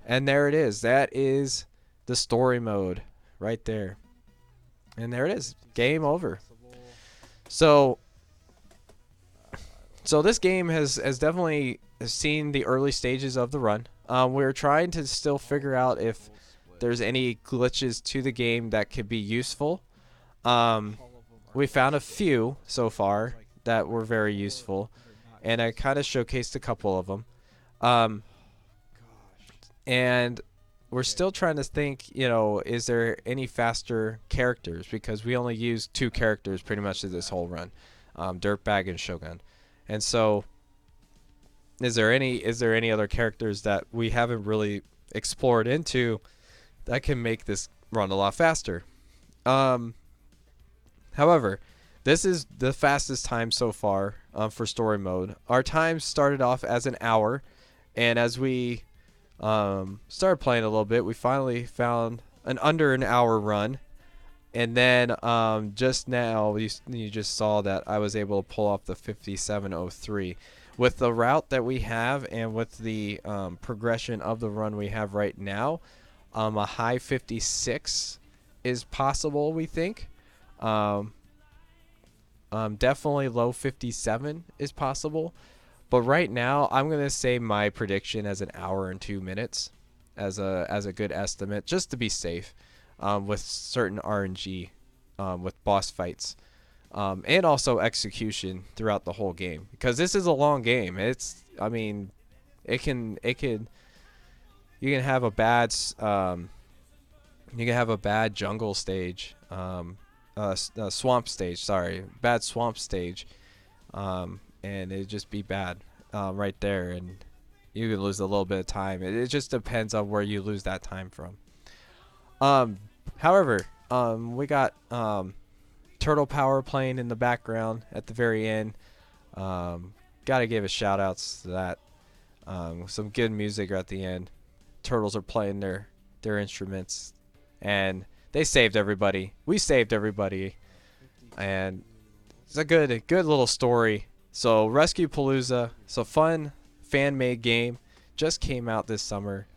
And there it is. That is the story mode right there. And there it is. Game over. So this game has definitely seen the early stages of the run. We're trying to still figure out if there's any glitches to the game that could be useful. We found a few so far that were very useful, and I kind of showcased a couple of them. And we're still trying to think, is there any faster characters? Because we only used 2 characters pretty much this whole run, Dirtbag and Shogun. And so, is there any other characters that we haven't really explored into that can make this run a lot faster? However, this is the fastest time so far for story mode. Our time started off as an hour, and as we started playing a little bit, we finally found an under an hour run. And then just now, you just saw that I was able to pull off the 57:03. With the route that we have and with the progression of the run we have right now, a high 56 is possible, we think. Definitely low 57 is possible. But right now, I'm going to say my prediction as an hour and 2 minutes as a good estimate, just to be safe. With certain RNG, with boss fights, and also execution throughout the whole game, because this is a long game. You can have a bad jungle stage, swamp stage. Sorry, bad swamp stage, and it'd just be bad right there, and you could lose a little bit of time. It just depends on where you lose that time from. However, we got Turtle Power playing in the background at the very end. Gotta give a shout outs to that. Some good music at the end. Turtles are playing their instruments, and they saved everybody. We saved everybody, and it's a good little story. So Rescue-Palooza, it's a fun fan-made game. Just came out this summer.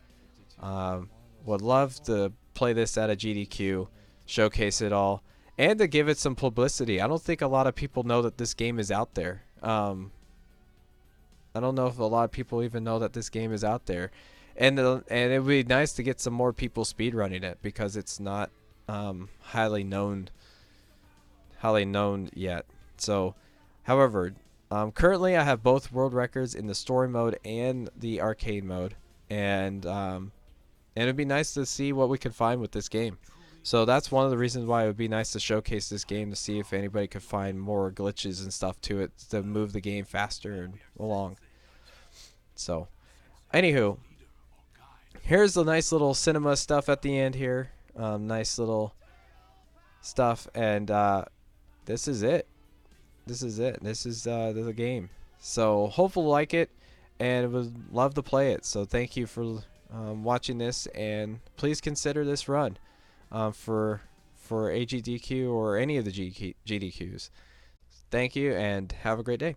Would love to play this at a GDQ, showcase it all, and to give it some publicity. I don't think a lot of people know that this game is out there. I don't know if a lot of people even know that this game is out there, and it would be nice to get some more people speedrunning it, because it's not highly known yet. So, however, currently I have both world records in the story mode and the arcade mode, and it'd be nice to see what we could find with this game. So that's one of the reasons why it would be nice to showcase this game, to see if anybody could find more glitches and stuff to it to move the game faster and along. So, anywho, here's the nice little cinema stuff at the end here. Nice little stuff, and this is it. This is the game. So hopefully like it, and would love to play it. So thank you for watching this, and please consider this run for AGDQ or any of the GDQs. Thank you, and have a great day.